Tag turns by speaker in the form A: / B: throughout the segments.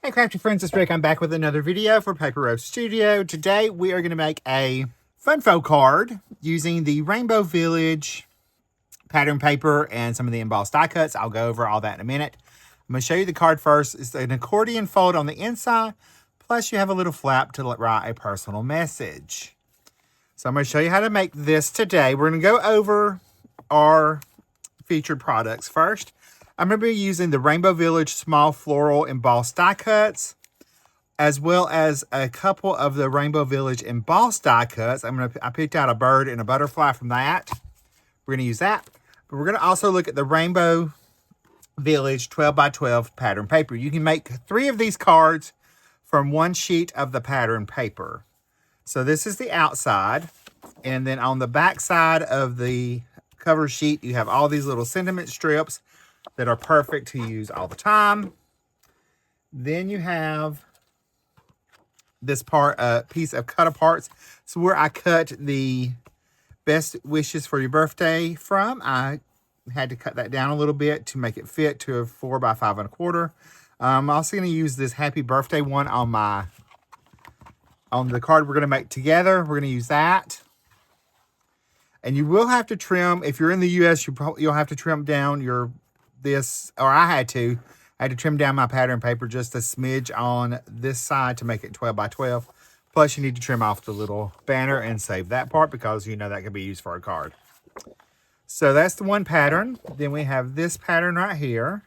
A: Hey crafty friends, it's Rick. I'm back with another video for Paper Rose Studio. Today we are going to make a fun fold card using the Rainbow Village pattern paper and some of the embossed die cuts. I'll go over all that in a minute. I'm going to show you the card first. It's an accordion fold on the inside, plus you have a little flap to write a personal message. So I'm going to show you how to make this today. We're going to go over our featured products first. I'm going to be using the Rainbow Village Small Floral Embossed Die Cuts, as well as a couple of the Rainbow Village Embossed Die Cuts. I picked out a bird and a butterfly from that. We're going to use that. But we're going to also look at the Rainbow Village 12 by 12 pattern paper. You can make 3 of these cards from 1 sheet of the pattern paper. So this is the outside. And then on the back side of the cover sheet, you have all these little sentiment strips that are perfect to use all the time. Then you have this piece of cut aparts. So where I cut the best wishes for your birthday from, I had to cut that down a little bit to make it fit to a 4 by 5 1/4. I'm also going to use this happy birthday one on the card we're going to make together. We're going to use that. And you will have to trim, if you're in the US, you'll have to trim down I had to trim down my pattern paper just a smidge on this side to make it 12 by 12. Plus you need to trim off the little banner and save that part because you know that can be used for a card. So that's the one pattern. Then we have this pattern right here.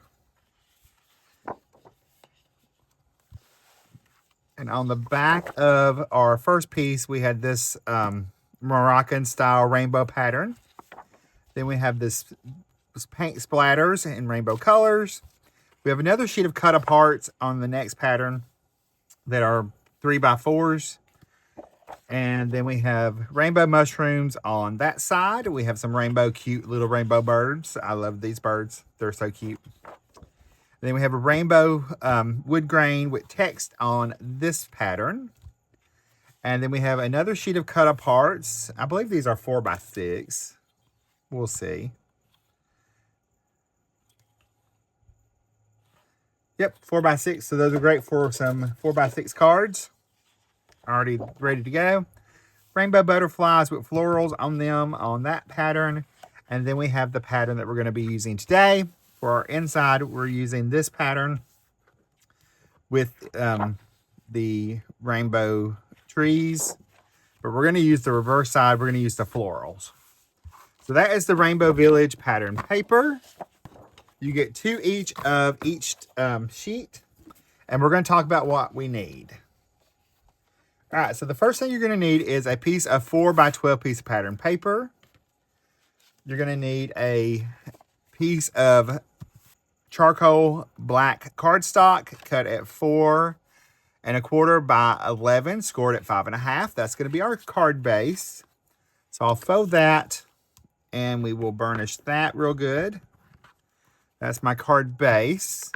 A: And on the back of our first piece, we had this Moroccan style rainbow pattern. Then we have this paint splatters in rainbow colors. We have another sheet of cut aparts on the next pattern that are 3 by 4s. And then we have rainbow mushrooms on that side. We have some cute little rainbow birds. I love these birds. They're so cute. And then we have a rainbow wood grain with text on this pattern. And then we have another sheet of cut aparts. I believe these are 4 by 6. We'll see. Yep, 4 by 6. So those are great for some 4 by 6 cards. Already ready to go. Rainbow butterflies with florals on them on that pattern. And then we have the pattern that we're going to be using today. For our inside, we're using this pattern with the rainbow trees. But we're going to use the reverse side. We're going to use the florals. So that is the Rainbow Village pattern paper. You get 2 each of each sheet. And we're going to talk about what we need. All right, so the first thing you're going to need is a piece of 4 by 12 piece of pattern paper. You're going to need a piece of charcoal black cardstock cut at 4 1/4 by 11, scored at 5 1/2. That's going to be our card base. So I'll fold that and we will burnish that real good. That's my card base.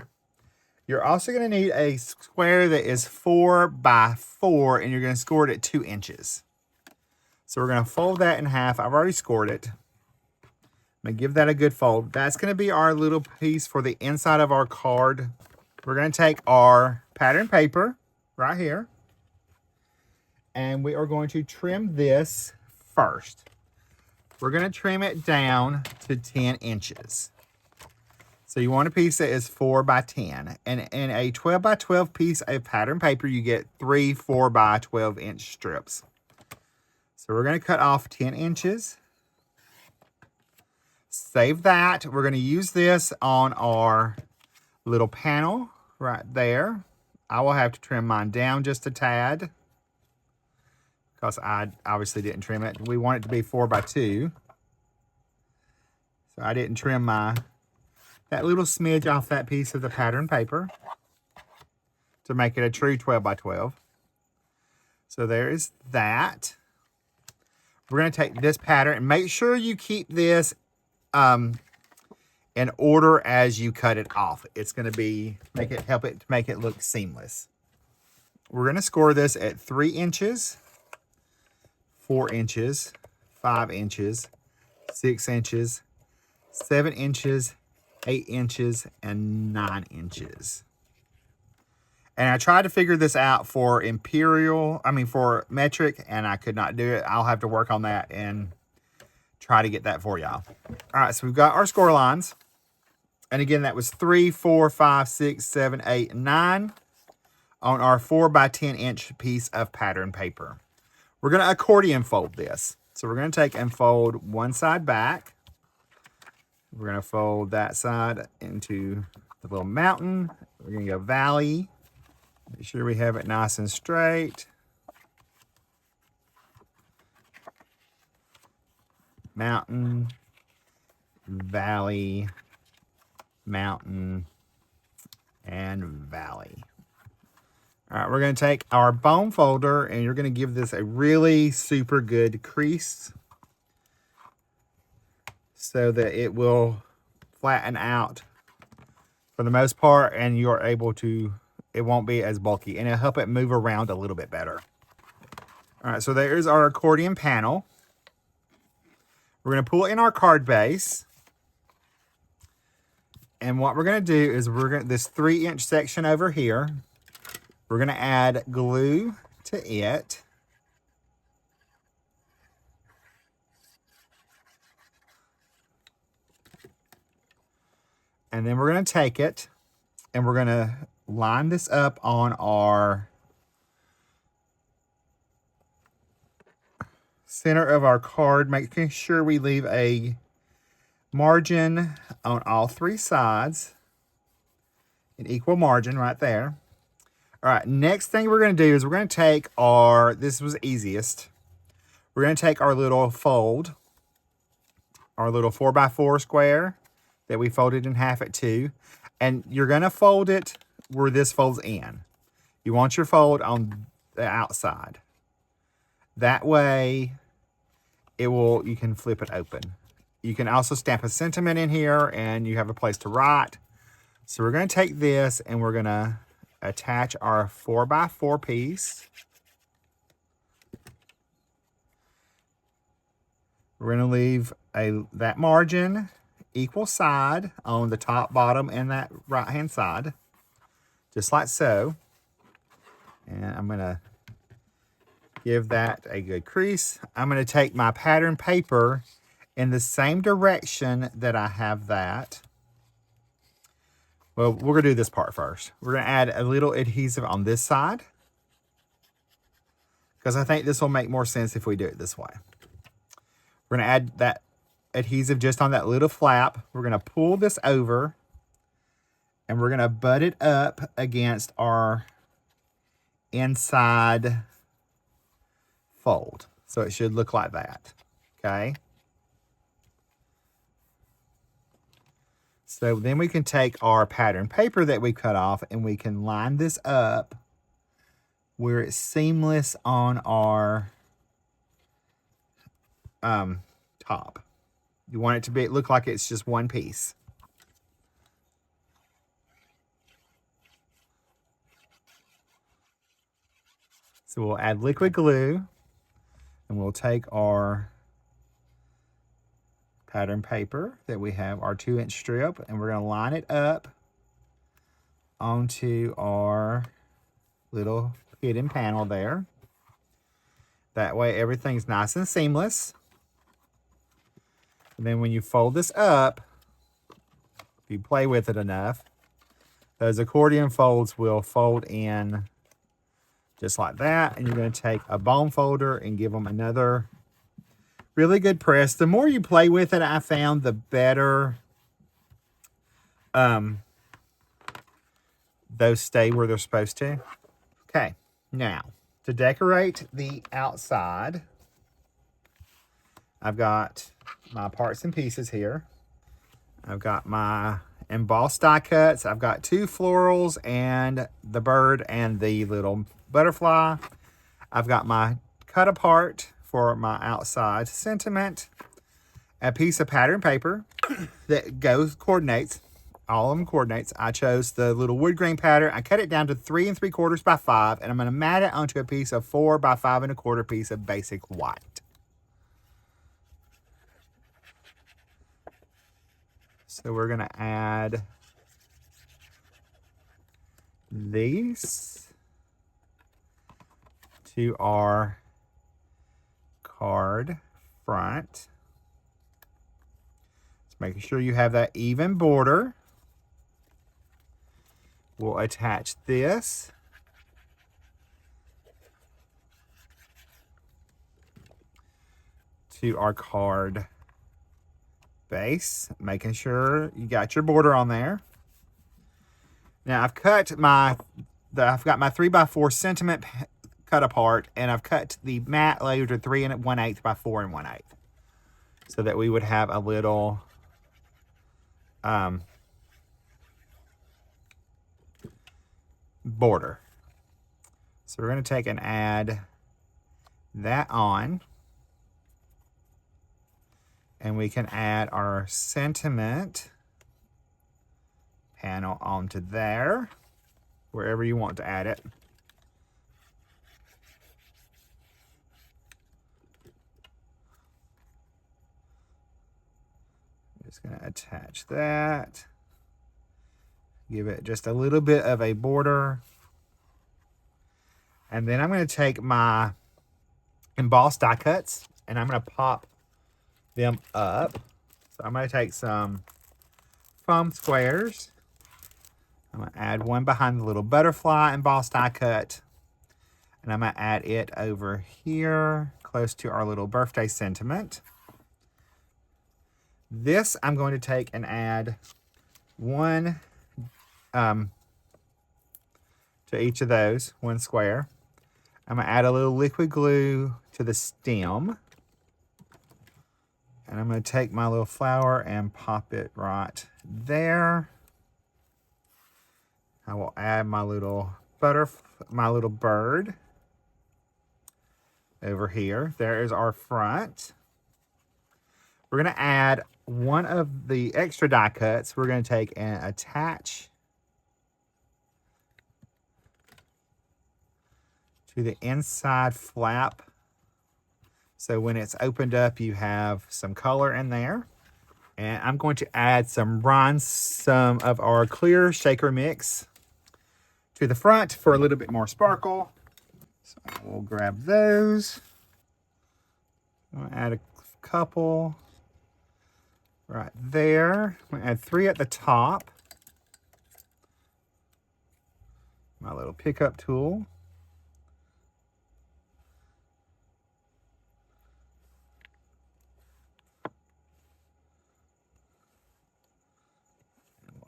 A: You're also going to need a square that is 4 by 4, and you're going to score it at 2 inches. So we're going to fold that in half. I've already scored it. I'm going to give that a good fold. That's going to be our little piece for the inside of our card. We're going to take our pattern paper right here, and we are going to trim this first. We're going to trim it down to 10 inches. So you want a piece that is 4 by 10. And in a 12 by 12 piece of pattern paper, you get 3 4 by 12 inch strips. So we're going to cut off 10 inches. Save that. We're going to use this on our little panel right there. I will have to trim mine down just a tad because I obviously didn't trim it. We want it to be 4 by 2. So I didn't trim that little smidge off that piece of the pattern paper to make it a true 12 by 12. So there is that. We're going to take this pattern and make sure you keep this in order as you cut it off. It's going to help it to make it look seamless. We're going to score this at 3 inches, 4 inches, 5 inches, 6 inches, 7 inches, 8 inches, and 9 inches. And I tried to figure this out for for metric, and I could not do it. I'll have to work on that and try to get that for y'all. All right, so we've got our score lines. And again, that was 3, 4, 5, 6, 7, 8, and 9 on our 4 by 10 inch piece of pattern paper. We're going to accordion fold this. So we're going to take and fold one side back. We're going to fold that side into the little mountain. We're going to go valley. Make sure we have it nice and straight. Mountain, valley, mountain, and valley. All right, we're going to take our bone folder, and you're going to give this a really super good crease so that it will flatten out for the most part, and you're able to, it won't be as bulky, and it'll help it move around a little bit better. All right, so there's our accordion panel. We're going to pull in our card base. And what we're going to do is this 3-inch section over here, we're going to add glue to it. And then we're going to take it and we're going to line this up on our center of our card, making sure we leave a margin on all 3 sides, an equal margin right there. All right, next thing we're going to do is we're going to take our, this was easiest, we're going to take our little fold, our little 4x4 square that we folded in half at 2, and you're going to fold it where this folds in. You want your fold on the outside. That way, you can flip it open. You can also stamp a sentiment in here, and you have a place to write. So we're going to take this, and we're going to attach our 4x4 piece. We're going to leave that margin equal side on the top, bottom, and that right-hand side, just like so. And I'm going to give that a good crease. I'm going to take my pattern paper in the same direction that I have that. Well, we're going to do this part first. We're going to add a little adhesive on this side, because I think this will make more sense if we do it this way. We're going to add that adhesive just on that little flap. We're going to pull this over, and we're going to butt it up against our inside fold. So it should look like that, okay? So then we can take our pattern paper that we cut off, and we can line this up where it's seamless on our top. You want it to look like it's just one piece. So we'll add liquid glue, and we'll take our pattern paper that we have, our 2-inch strip, and we're going to line it up onto our little hidden panel there. That way everything's nice and seamless. And then when you fold this up, if you play with it enough, those accordion folds will fold in just like that. And you're going to take a bone folder and give them another really good press. The more you play with it, I found, the better those stay where they're supposed to. Okay, now to decorate the outside, I've got my parts and pieces here. I've got my embossed die cuts. I've got 2 florals and the bird and the little butterfly. I've got my cut apart for my outside sentiment, a piece of pattern paper that coordinates, all of them coordinates. I chose the little wood grain pattern. I cut it down to 3 3/4 by 5, and I'm going to mat it onto a piece of 4 by 5 1/4 piece of basic white. So we're going to add these to our card front. Just making sure you have that even border. We'll attach this to our card base, making sure you got your border on there. Now I've got my 3x4 sentiment cut apart, and I've cut the matte layer to 3 1/8 by 4 1/8, so that we would have a little border. So we're going to take and add that on, and we can add our sentiment panel onto there, wherever you want to add it. Just going to attach that, give it just a little bit of a border, and then I'm going to take my embossed die cuts and I'm going to pop them up. So I'm going to take some foam squares. I'm going to add one behind the little butterfly embossed die cut, and I'm going to add it over here close to our little birthday sentiment. This I'm going to take and add one to each of those, one square. I'm going to add a little liquid glue to the stem. And I'm going to take my little flower and pop it right there. I will add my little bird over here. There is our front. We're going to add one of the extra die cuts. We're going to take and attach to the inside flap. So when it's opened up, you have some color in there. And I'm going to add some of our clear shaker mix to the front for a little bit more sparkle. So we'll grab those. I'll add a couple right there. I'm gonna add 3 at the top. My little pickup tool.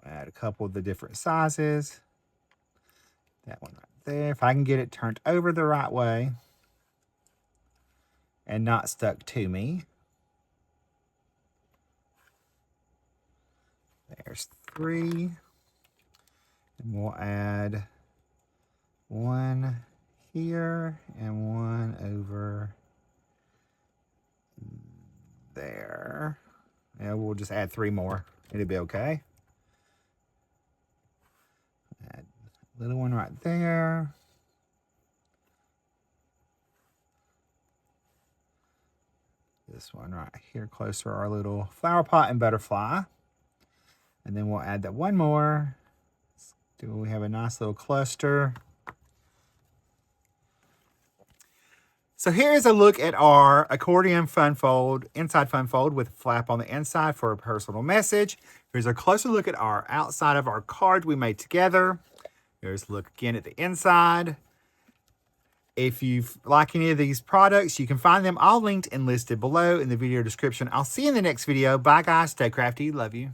A: Add a couple of the different sizes. That one right there. If I can get it turned over the right way and not stuck to me. There's 3. And we'll add one here and one over there. Yeah, we'll just add 3 more. It'll be okay. Add a little one right there. This one right here close to our little flower pot and butterfly. And then we'll add that one more. We have a nice little cluster. So here's a look at our Accordion Fun Fold, inside Fun Fold with a flap on the inside for a personal message. Here's a closer look at our outside of our card we made together. Here's a look again at the inside. If you like any of these products, you can find them all linked and listed below in the video description. I'll see you in the next video. Bye guys, stay crafty, love you.